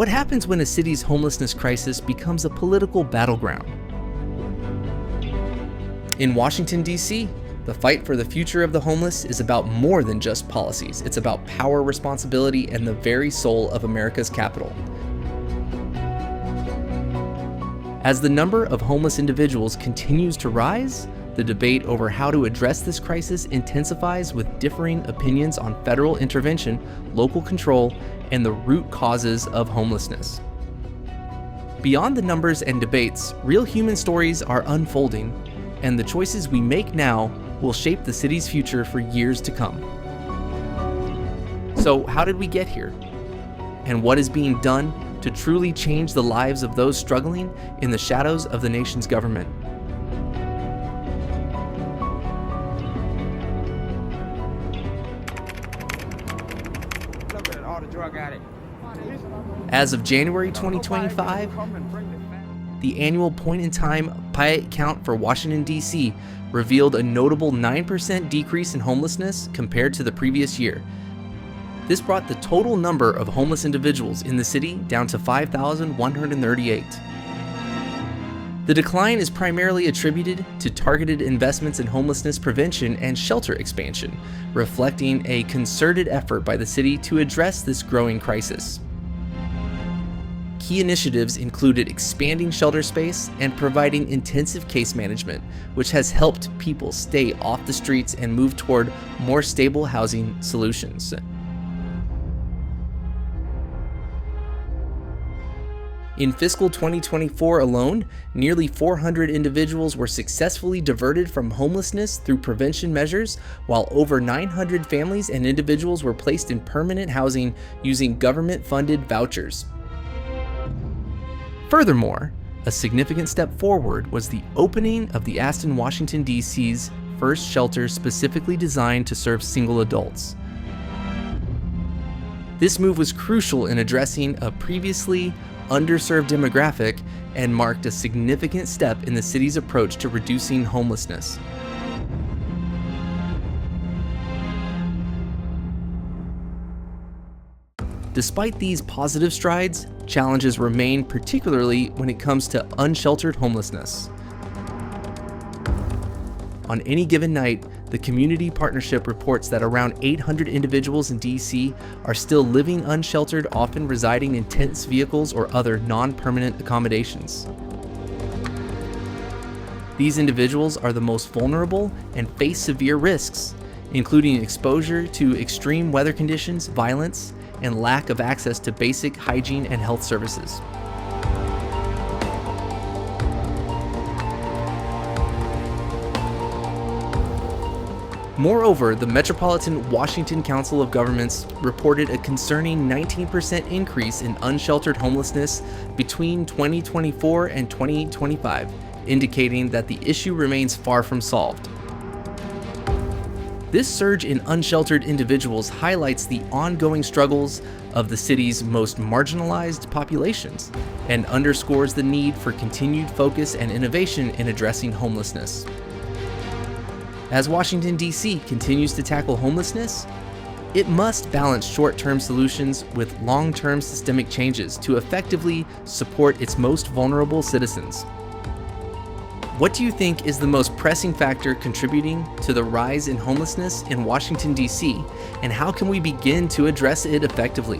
What happens when a city's homelessness crisis becomes a political battleground? In Washington, D.C., the fight for the future of the homeless is about more than just policies. It's about power, responsibility, and the very soul of America's capital. As the number of homeless individuals continues to rise, the debate over how to address this crisis intensifies with differing opinions on federal intervention, local control, and the root causes of homelessness. Beyond the numbers and debates, real human stories are unfolding, and the choices we make now will shape the city's future for years to come. So, how did we get here? And what is being done to truly change the lives of those struggling in the shadows of the nation's government? As of January 2025, the annual point-in-time pie count for Washington, D.C. revealed a notable 9% decrease in homelessness compared to the previous year. This brought the total number of homeless individuals in the city down to 5,138. The decline is primarily attributed to targeted investments in homelessness prevention and shelter expansion, reflecting a concerted effort by the city to address this growing crisis. Key initiatives included expanding shelter space and providing intensive case management, which has helped people stay off the streets and move toward more stable housing solutions. In fiscal 2024 alone, nearly 400 individuals were successfully diverted from homelessness through prevention measures, while over 900 families and individuals were placed in permanent housing using government-funded vouchers. Furthermore, a significant step forward was the opening of the Aston, Washington, D.C.'s first shelter specifically designed to serve single adults. This move was crucial in addressing a previously underserved demographic and marked a significant step in the city's approach to reducing homelessness. Despite these positive strides, challenges remain, particularly when it comes to unsheltered homelessness. On any given night, the Community Partnership reports that around 800 individuals in D.C. are still living unsheltered, often residing in tents, vehicles, or other non-permanent accommodations. These individuals are the most vulnerable and face severe risks, including exposure to extreme weather conditions, violence, and lack of access to basic hygiene and health services. Moreover, the Metropolitan Washington Council of Governments reported a concerning 19% increase in unsheltered homelessness between 2024 and 2025, indicating that the issue remains far from solved. This surge in unsheltered individuals highlights the ongoing struggles of the city's most marginalized populations and underscores the need for continued focus and innovation in addressing homelessness. As Washington, D.C. continues to tackle homelessness, it must balance short-term solutions with long-term systemic changes to effectively support its most vulnerable citizens. What do you think is the most pressing factor contributing to the rise in homelessness in Washington, D.C., and how can we begin to address it effectively?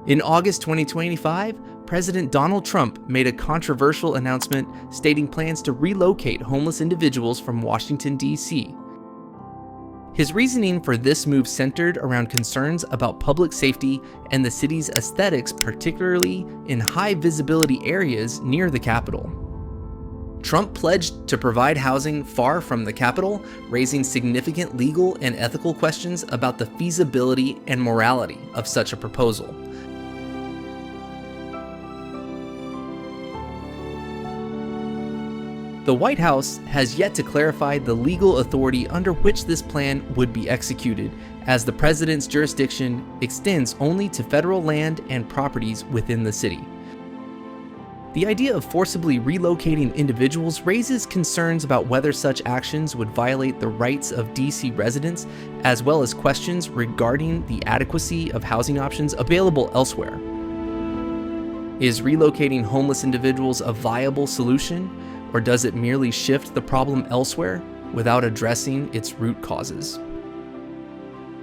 In August 2025, President Donald Trump made a controversial announcement stating plans to relocate homeless individuals from Washington, D.C. His reasoning for this move centered around concerns about public safety and the city's aesthetics, particularly in high-visibility areas near the Capitol. Trump pledged to provide housing far from the Capitol, raising significant legal and ethical questions about the feasibility and morality of such a proposal. The White House has yet to clarify the legal authority under which this plan would be executed, as the president's jurisdiction extends only to federal land and properties within the city. The idea of forcibly relocating individuals raises concerns about whether such actions would violate the rights of DC residents, as well as questions regarding the adequacy of housing options available elsewhere. Is relocating homeless individuals a viable solution, or does it merely shift the problem elsewhere without addressing its root causes?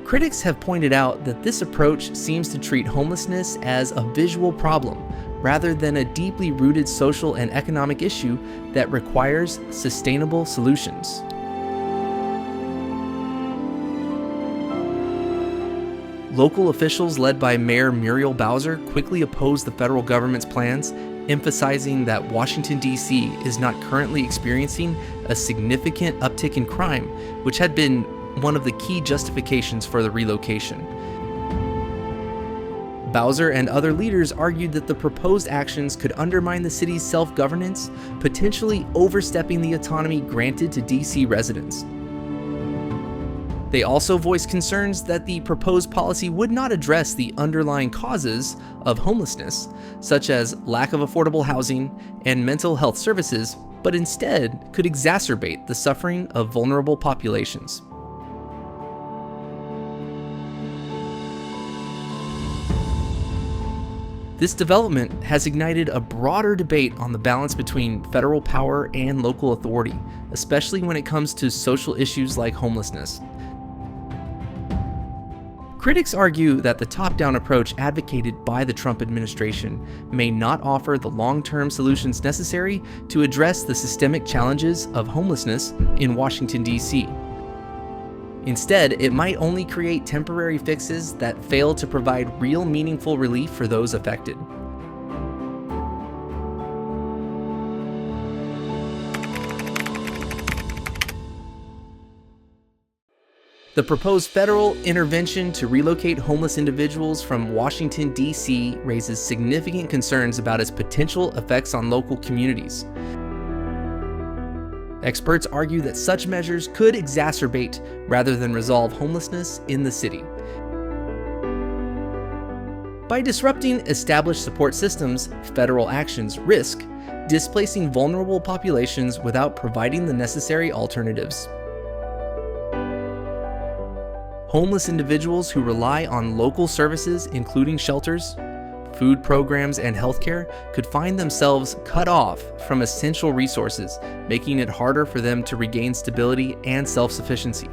Critics have pointed out that this approach seems to treat homelessness as a visual problem rather than a deeply rooted social and economic issue that requires sustainable solutions. Local officials led by Mayor Muriel Bowser quickly opposed the federal government's plans, emphasizing that Washington, D.C. is not currently experiencing a significant uptick in crime, which had been one of the key justifications for the relocation. Bowser and other leaders argued that the proposed actions could undermine the city's self-governance, potentially overstepping the autonomy granted to DC residents. They also voiced concerns that the proposed policy would not address the underlying causes of homelessness, such as lack of affordable housing and mental health services, but instead could exacerbate the suffering of vulnerable populations. This development has ignited a broader debate on the balance between federal power and local authority, especially when it comes to social issues like homelessness. Critics argue that the top-down approach advocated by the Trump administration may not offer the long-term solutions necessary to address the systemic challenges of homelessness in Washington, D.C. Instead, it might only create temporary fixes that fail to provide real meaningful relief for those affected. The proposed federal intervention to relocate homeless individuals from Washington, D.C. raises significant concerns about its potential effects on local communities. Experts argue that such measures could exacerbate rather than resolve homelessness in the city. By disrupting established support systems, federal actions risk displacing vulnerable populations without providing the necessary alternatives. Homeless individuals who rely on local services, including shelters, food programs, and healthcare, could find themselves cut off from essential resources, making it harder for them to regain stability and self-sufficiency.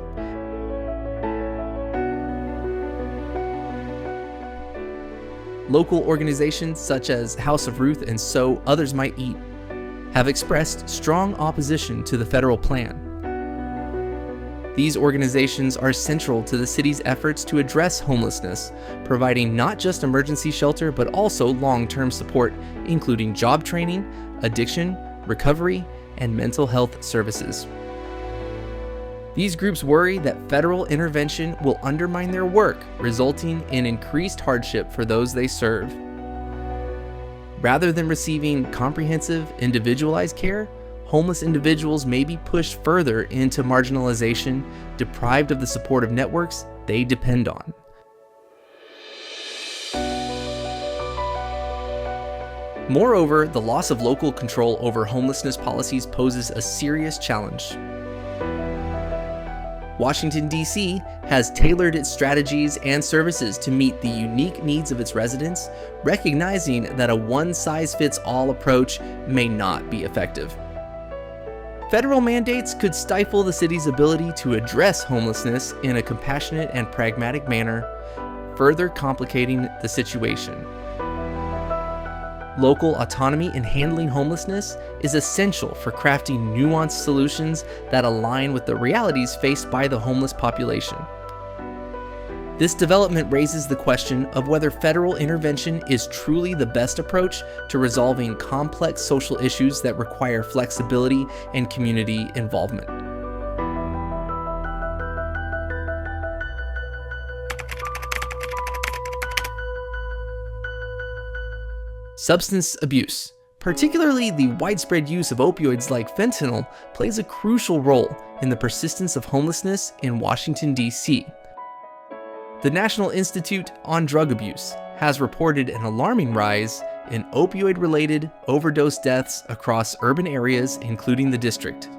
Local organizations such as House of Ruth and So Others Might Eat have expressed strong opposition to the federal plan. These organizations are central to the city's efforts to address homelessness, providing not just emergency shelter but also long-term support, including job training, addiction, recovery, and mental health services. These groups worry that federal intervention will undermine their work, resulting in increased hardship for those they serve. Rather than receiving comprehensive, individualized care, homeless individuals may be pushed further into marginalization, deprived of the supportive networks they depend on. Moreover, the loss of local control over homelessness policies poses a serious challenge. Washington, D.C. has tailored its strategies and services to meet the unique needs of its residents, recognizing that a one-size-fits-all approach may not be effective. Federal mandates could stifle the city's ability to address homelessness in a compassionate and pragmatic manner, further complicating the situation. Local autonomy in handling homelessness is essential for crafting nuanced solutions that align with the realities faced by the homeless population. This development raises the question of whether federal intervention is truly the best approach to resolving complex social issues that require flexibility and community involvement. Substance abuse, particularly the widespread use of opioids like fentanyl, plays a crucial role in the persistence of homelessness in Washington, D.C. The National Institute on Drug Abuse has reported an alarming rise in opioid-related overdose deaths across urban areas, including the district.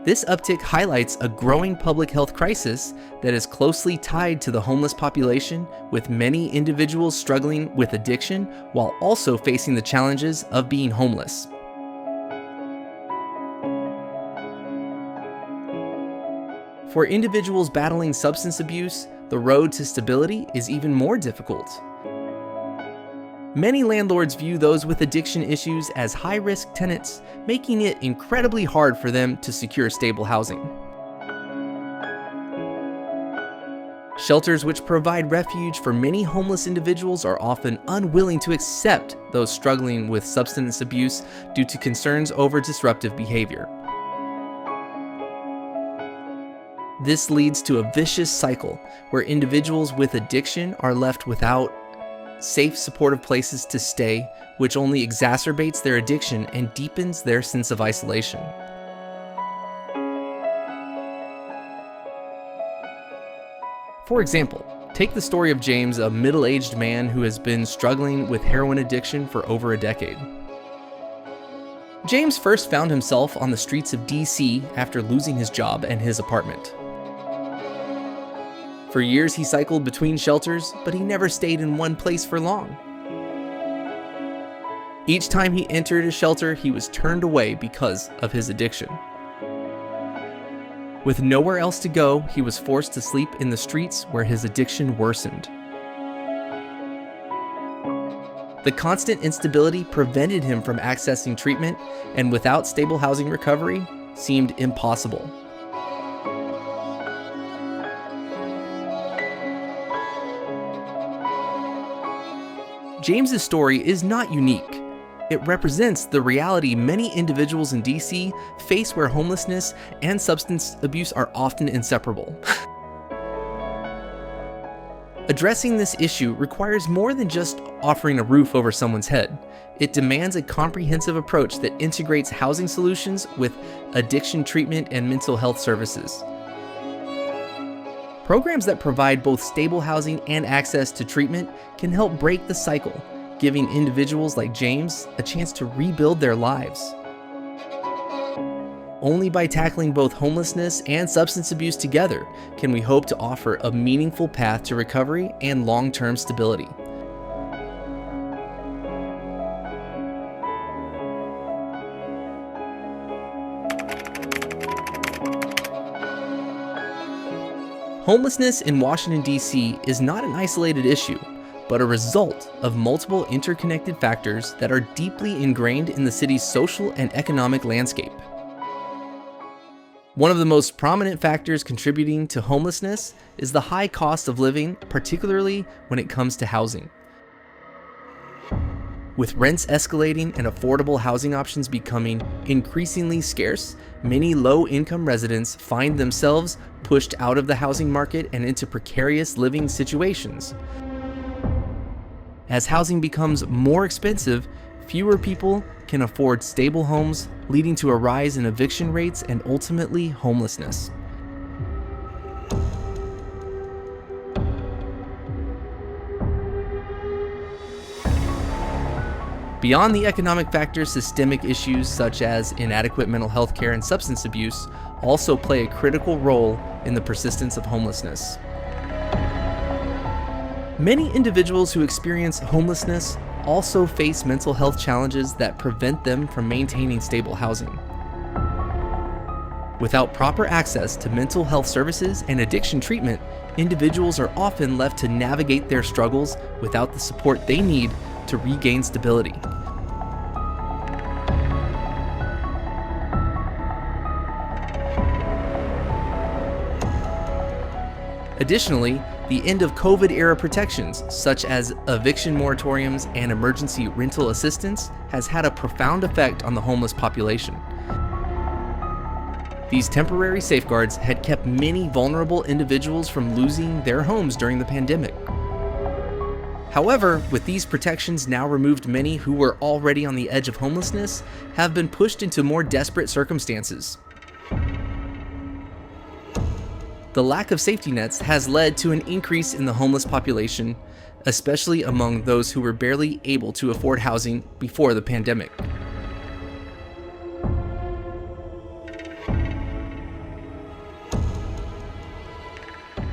This uptick highlights a growing public health crisis that is closely tied to the homeless population, with many individuals struggling with addiction while also facing the challenges of being homeless. For individuals battling substance abuse, the road to stability is even more difficult. Many landlords view those with addiction issues as high-risk tenants, making it incredibly hard for them to secure stable housing. Shelters which provide refuge for many homeless individuals are often unwilling to accept those struggling with substance abuse due to concerns over disruptive behavior. This leads to a vicious cycle where individuals with addiction are left without safe, supportive places to stay, which only exacerbates their addiction and deepens their sense of isolation. For example, take the story of James, a middle-aged man who has been struggling with heroin addiction for over a decade. James first found himself on the streets of DC after losing his job and his apartment. For years, he cycled between shelters, but he never stayed in one place for long. Each time he entered a shelter, he was turned away because of his addiction. With nowhere else to go, he was forced to sleep in the streets where his addiction worsened. The constant instability prevented him from accessing treatment, and without stable housing recovery, seemed impossible. James's story is not unique. It represents the reality many individuals in DC face, where homelessness and substance abuse are often inseparable. Addressing this issue requires more than just offering a roof over someone's head. It demands a comprehensive approach that integrates housing solutions with addiction treatment and mental health services. Programs that provide both stable housing and access to treatment can help break the cycle, giving individuals like James a chance to rebuild their lives. Only by tackling both homelessness and substance abuse together can we hope to offer a meaningful path to recovery and long-term stability. Homelessness in Washington, D.C. is not an isolated issue, but a result of multiple interconnected factors that are deeply ingrained in the city's social and economic landscape. One of the most prominent factors contributing to homelessness is the high cost of living, particularly when it comes to housing. With rents escalating and affordable housing options becoming increasingly scarce, many low-income residents find themselves pushed out of the housing market and into precarious living situations. As housing becomes more expensive, fewer people can afford stable homes, leading to a rise in eviction rates and ultimately homelessness. Beyond the economic factors, systemic issues such as inadequate mental health care and substance abuse also play a critical role in the persistence of homelessness. Many individuals who experience homelessness also face mental health challenges that prevent them from maintaining stable housing. Without proper access to mental health services and addiction treatment, individuals are often left to navigate their struggles without the support they need to regain stability. Additionally, the end of COVID-era protections, such as eviction moratoriums and emergency rental assistance, has had a profound effect on the homeless population. These temporary safeguards had kept many vulnerable individuals from losing their homes during the pandemic. However, with these protections now removed, many who were already on the edge of homelessness have been pushed into more desperate circumstances. The lack of safety nets has led to an increase in the homeless population, especially among those who were barely able to afford housing before the pandemic.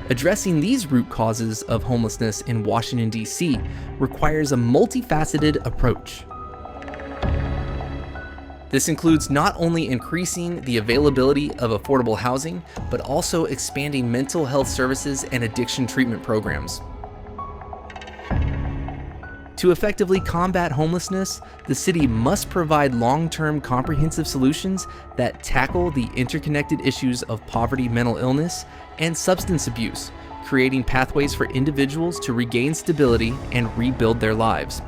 Addressing these root causes of homelessness in Washington, D.C. requires a multifaceted approach. This includes not only increasing the availability of affordable housing, but also expanding mental health services and addiction treatment programs. To effectively combat homelessness, the city must provide long-term comprehensive solutions that tackle the interconnected issues of poverty, mental illness, and substance abuse, creating pathways for individuals to regain stability and rebuild their lives.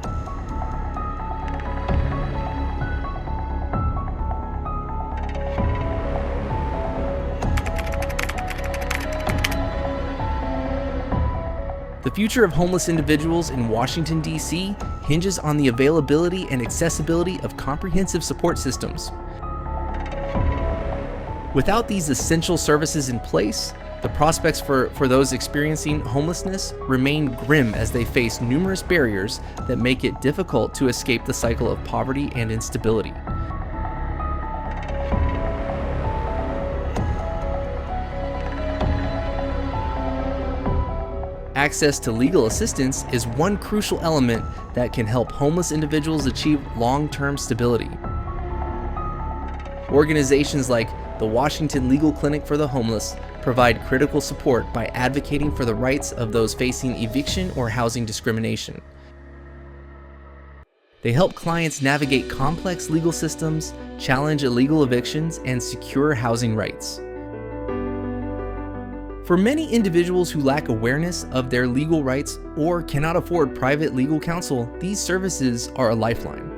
The future of homeless individuals in Washington, D.C. hinges on the availability and accessibility of comprehensive support systems. Without these essential services in place, the prospects for those experiencing homelessness remain grim as they face numerous barriers that make it difficult to escape the cycle of poverty and instability. Access to legal assistance is one crucial element that can help homeless individuals achieve long-term stability. Organizations like the Washington Legal Clinic for the Homeless provide critical support by advocating for the rights of those facing eviction or housing discrimination. They help clients navigate complex legal systems, challenge illegal evictions, and secure housing rights. For many individuals who lack awareness of their legal rights or cannot afford private legal counsel, these services are a lifeline.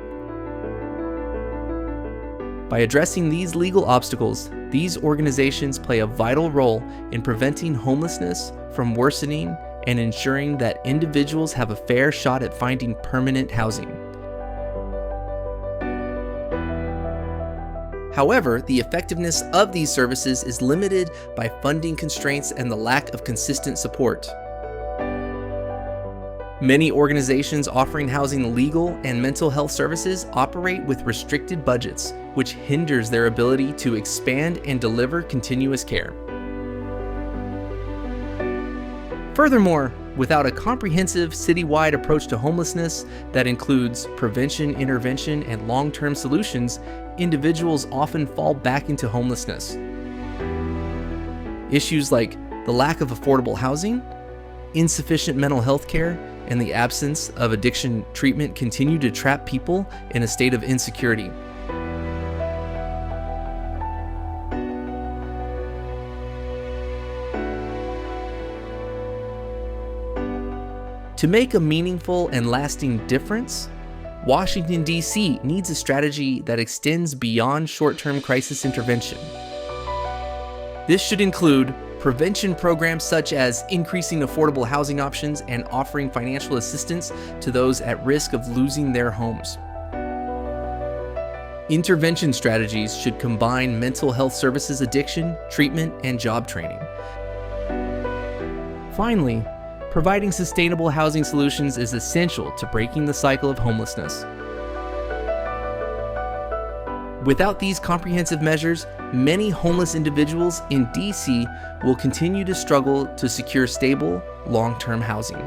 By addressing these legal obstacles, these organizations play a vital role in preventing homelessness from worsening and ensuring that individuals have a fair shot at finding permanent housing. However, the effectiveness of these services is limited by funding constraints and the lack of consistent support. Many organizations offering housing legal and mental health services operate with restricted budgets, which hinders their ability to expand and deliver continuous care. Furthermore, without a comprehensive citywide approach to homelessness that includes prevention, intervention, and long-term solutions, individuals often fall back into homelessness. Issues like the lack of affordable housing, insufficient mental health care, and the absence of addiction treatment continue to trap people in a state of insecurity. To make a meaningful and lasting difference, Washington, D.C. needs a strategy that extends beyond short-term crisis intervention. This should include prevention programs such as increasing affordable housing options and offering financial assistance to those at risk of losing their homes. Intervention strategies should combine mental health services, addiction, treatment, and job training. Finally, providing sustainable housing solutions is essential to breaking the cycle of homelessness. Without these comprehensive measures, many homeless individuals in D.C. will continue to struggle to secure stable, long-term housing.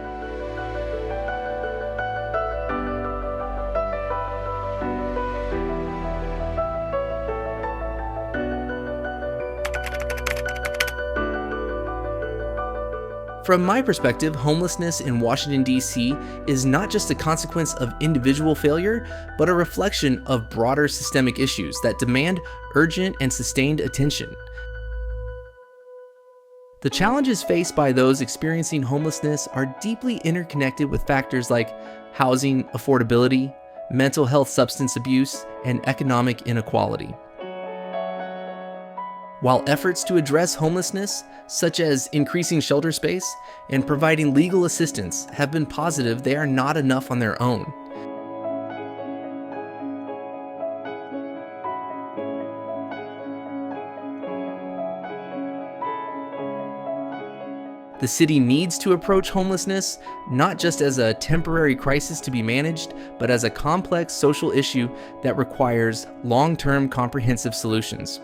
From my perspective, homelessness in Washington, D.C. is not just a consequence of individual failure, but a reflection of broader systemic issues that demand urgent and sustained attention. The challenges faced by those experiencing homelessness are deeply interconnected with factors like housing affordability, mental health, substance abuse, and economic inequality. While efforts to address homelessness, such as increasing shelter space and providing legal assistance, have been positive, they are not enough on their own. The city needs to approach homelessness not just as a temporary crisis to be managed, but as a complex social issue that requires long-term comprehensive solutions.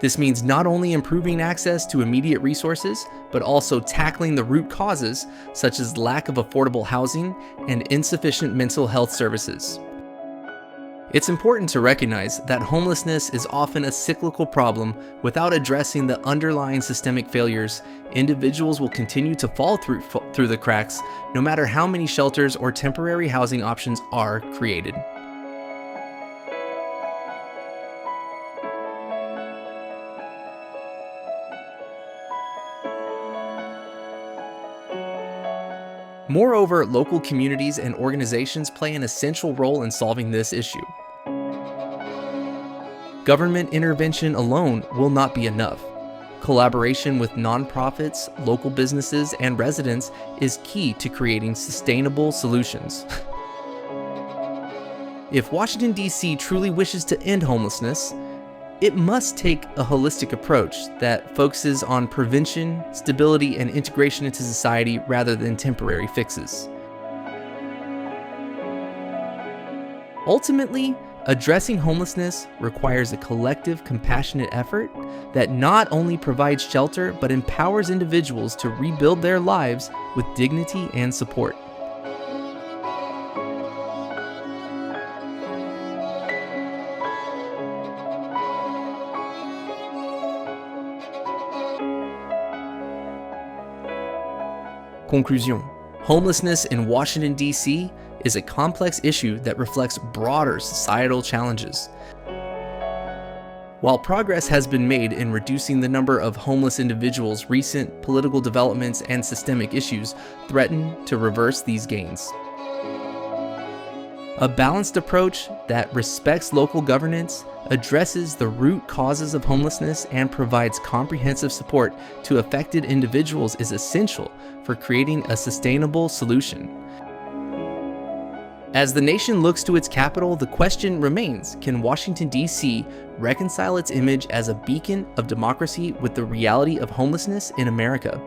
This means not only improving access to immediate resources, but also tackling the root causes, such as lack of affordable housing and insufficient mental health services. It's important to recognize that homelessness is often a cyclical problem. Without addressing the underlying systemic failures, individuals will continue to fall through the cracks, no matter how many shelters or temporary housing options are created. Moreover, local communities and organizations play an essential role in solving this issue. Government intervention alone will not be enough. Collaboration with nonprofits, local businesses, and residents is key to creating sustainable solutions. If Washington, D.C. truly wishes to end homelessness, it must take a holistic approach that focuses on prevention, stability, and integration into society rather than temporary fixes. Ultimately, addressing homelessness requires a collective, compassionate effort that not only provides shelter but empowers individuals to rebuild their lives with dignity and support. Conclusion. Homelessness in Washington, D.C. is a complex issue that reflects broader societal challenges. While progress has been made in reducing the number of homeless individuals, recent political developments and systemic issues threaten to reverse these gains. A balanced approach that respects local governance, addresses the root causes of homelessness, and provides comprehensive support to affected individuals is essential for creating a sustainable solution. As the nation looks to its capital, the question remains, can Washington, D.C. reconcile its image as a beacon of democracy with the reality of homelessness in America?